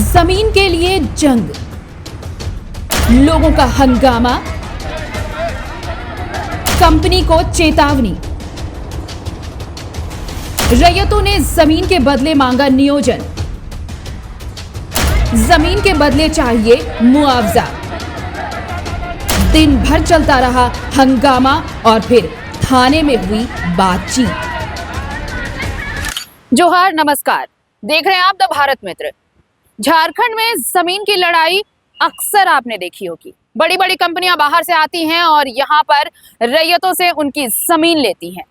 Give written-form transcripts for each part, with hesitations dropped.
जमीन के लिए जंग, लोगों का हंगामा, कंपनी को चेतावनी। रैयतों ने जमीन के बदले मांगा नियोजन, जमीन के बदले चाहिए मुआवजा। दिन भर चलता रहा हंगामा और फिर थाने में हुई बातचीत। जोहार, नमस्कार। देख रहे हैं आप द भारत मित्र। झारखंड में जमीन की लड़ाई अक्सर आपने देखी होगी। बड़ी बड़ी कंपनियां बाहर से आती हैं और यहाँ पर रैयतों से उनकी जमीन लेती हैं।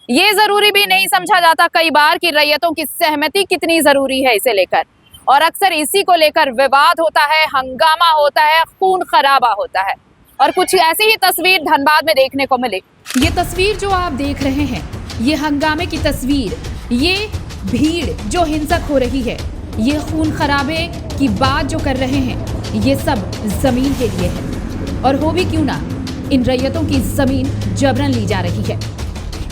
ये जरूरी भी नहीं समझा जाता कई बार कि रैयतों की सहमति कितनी जरूरी है इसे लेकर, और अक्सर इसी को लेकर विवाद होता है, हंगामा होता है, खून खराबा होता है। और कुछ ऐसी ही तस्वीर धनबाद में देखने को मिली। ये तस्वीर जो आप देख रहे हैं, ये हंगामे की तस्वीर, ये भीड़ जो हिंसक हो रही है, ये खून खराबे की बात जो कर रहे हैं, ये सब जमीन के लिए है। और हो भी क्यों ना, इन रैयतों की जमीन जबरन ली जा रही है।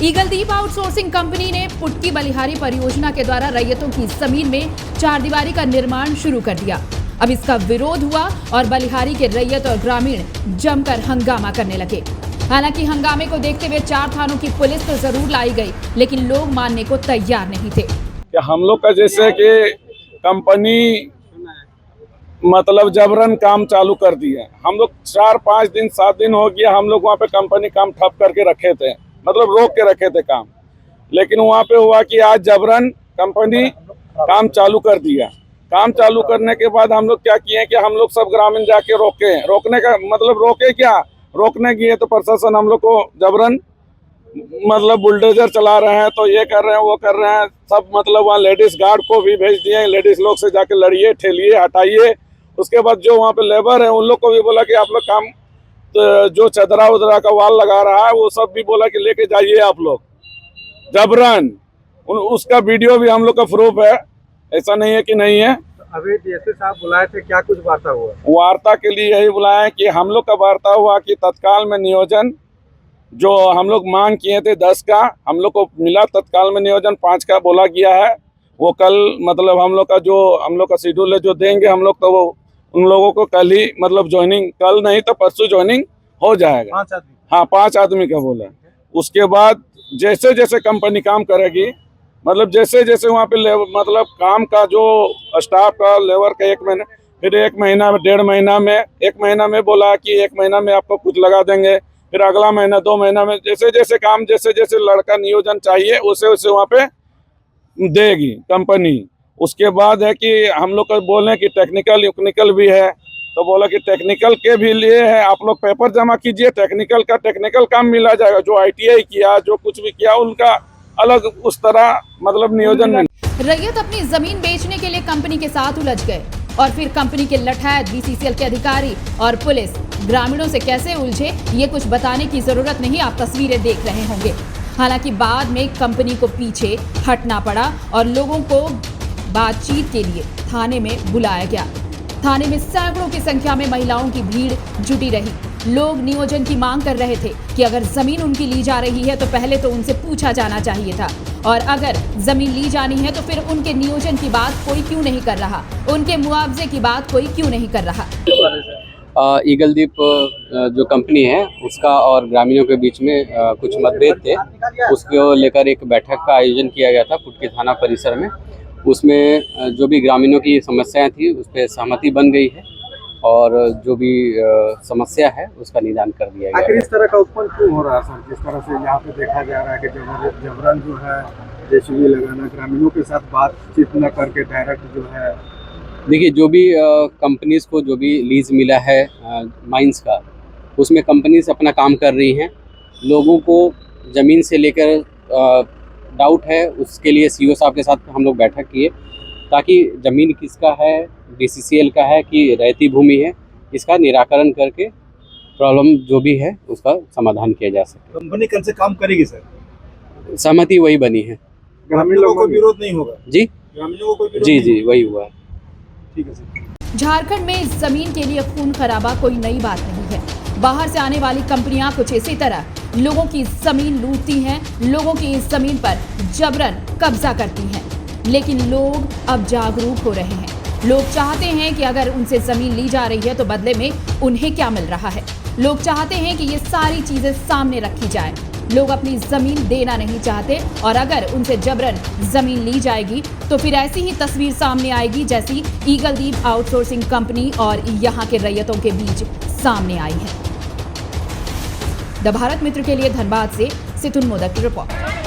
ईगलदीप आउटसोर्सिंग कंपनी ने पुटकी बलिहारी परियोजना के द्वारा रैयतों की जमीन में चारदीवारी का निर्माण शुरू कर दिया। अब इसका विरोध हुआ और बलिहारी के रैयत और ग्रामीण जमकर हंगामा करने लगे। हालांकि हंगामे को देखते हुए 4 थानों की पुलिस तो जरूर लाई गई, लेकिन लोग मानने को तैयार नहीं थे। हम लोग का जैसे कि कंपनी मतलब जबरन काम चालू कर दिया। हम लोग 4, 5 दिन 7 दिन हो गया, हम लोग वहाँ पे कंपनी काम ठप करके रखे थे, मतलब रोक के रखे थे काम। लेकिन वहाँ पे हुआ कि आज जबरन कंपनी काम चालू कर दिया। काम चालू करने के बाद हम लोग क्या किए कि हम लोग सब ग्रामीण जाके रोके। रोकने का मतलब रोके क्या, रोकने गए तो प्रशासन हम लोग को जबरन मतलब बुलडोजर चला रहे हैं, तो ये कर रहे हैं, वो कर रहे हैं सब। मतलब वहाँ लेडीज गार्ड को भी भेज दिए, लेडीज लोग से जाके लड़िए, ठेलिए, हटाइए। उसके बाद जो वहाँ पे लेबर है उन लोग को भी बोला कि आप लोग काम तो जो चदरा उदरा का वाल लगा रहा है वो सब भी बोला कि लेके जाइए आप लोग जबरन। उसका वीडियो भी हम लोग का प्रूफ है, ऐसा नहीं है कि नहीं है। अभी डीएसपी साहब बुलाए थे, क्या कुछ वार्ता हुआ? वार्ता के लिए यही बुलाया कि हम लोग का वार्ता हुआ कि तत्काल में नियोजन जो हम लोग मांग किए थे 10 का, हम लोग को मिला। तत्काल में नियोजन 5 का बोला गया है। वो कल मतलब हम लोग का शेड्यूल है जो देंगे हम लोग, तो वो उन लोगों को कल ही मतलब ज्वाइनिंग, कल नहीं तो परसों ज्वाइनिंग हो जाएगा। 5 आदमी? हाँ, 5 आदमी का बोला। उसके बाद जैसे जैसे कंपनी काम करेगी, मतलब जैसे जैसे वहाँ पे मतलब काम का जो स्टाफ का लेबर का 1 महीना, फिर 1 महीना में, 1.5 महीना में, 1 महीना में बोला कि 1 महीना में आपको कुछ लगा देंगे। फिर अगला महीना, 2 महीना में, जैसे जैसे काम, जैसे जैसे लड़का नियोजन चाहिए वैसे वैसे वहाँ पे देगी कंपनी। उसके बाद है कि हम लोग को बोले कि टेक्निकल भी है, तो बोला कि टेक्निकल के भी लिए है, आप लोग पेपर जमा कीजिए, टेक्निकल काम मिला जाएगा। जो ITI किया, जो कुछ भी किया, उनका अलग उस तरह मतलब नियोजन में। रैयत अपनी जमीन बेचने के लिए कंपनी के साथ उलझ गए और फिर कंपनी के लठायत, BCCL के अधिकारी और पुलिस ग्रामीणों से कैसे उलझे, ये कुछ बताने की जरूरत नहीं, आप तस्वीरें देख रहे होंगे। हालांकि बाद में कंपनी को पीछे हटना पड़ा और लोगों को बातचीत के लिए थाने में बुलाया गया। थाने में सैकड़ों की संख्या में महिलाओं की भीड़ जुटी रही। लोग नियोजन की मांग कर रहे थे कि अगर जमीन उनकी ली जा रही है तो पहले तो उनसे पूछा जाना चाहिए था, और अगर जमीन ली जानी है तो फिर उनके नियोजन की बात कोई क्यों नहीं कर रहा, उनके मुआवजे की बात कोई क्यों नहीं कर रहा। ईगलदीप जो कंपनी है उसका और ग्रामीणों के बीच में कुछ मतभेद थे, उसको लेकर एक बैठक का आयोजन किया गया था पुटकी थाना परिसर में। उसमें जो भी ग्रामीणों की समस्याएं थी उस पर सहमति बन गई है और जो भी समस्या है उसका निदान कर दिया गया। आखिर इस तरह का उत्पन्न क्यों हो रहा है सर? जिस तरह से यहाँ पे देखा जा रहा है कि जबरन जो है जेसीबी लगाना, ग्रामीणों के साथ बातचीत न करके डायरेक्ट जो है। देखिए, जो भी कंपनीज को जो भी लीज मिला है माइंस का, उसमें कंपनीज अपना काम कर रही हैं। लोगों को ज़मीन से लेकर डाउट है, उसके लिए CO साहब के साथ हम लोग बैठक किए ताकि ज़मीन किसका है, BCCL का है कि रहती भूमि है, इसका निराकरण करके प्रॉब्लम जो भी है उसका समाधान किया जा सके। कंपनी कल से काम करेगी सर? सहमति वही बनी है। ग्रामीणों को कोई विरोध नहीं होगा? जी, ग्रामीणों को कोई विरोध जी नहीं जी वही हुआ है। ठीक है सर। झारखंड में जमीन के लिए खून खराबा कोई नई बात नहीं है। बाहर से आने वाली कंपनियां कुछ इसी तरह लोगों की जमीन लूटती हैं, लोगों की इस जमीन पर जबरन कब्जा करती हैं। लेकिन लोग अब जागरूक हो रहे हैं। लोग चाहते हैं कि अगर उनसे जमीन ली जा रही है तो बदले में उन्हें क्या मिल रहा है। लोग चाहते हैं कि ये सारी चीजें सामने रखी जाए। लोग अपनी जमीन देना नहीं चाहते और अगर उनसे जबरन जमीन ली जाएगी तो फिर ऐसी ही तस्वीर सामने आएगी जैसी ईगलदीप आउटसोर्सिंग कंपनी और यहाँ के रैयतों के बीच सामने आई है। द भारत मित्र के लिए धनबाद से सितुन मोदक की रिपोर्ट।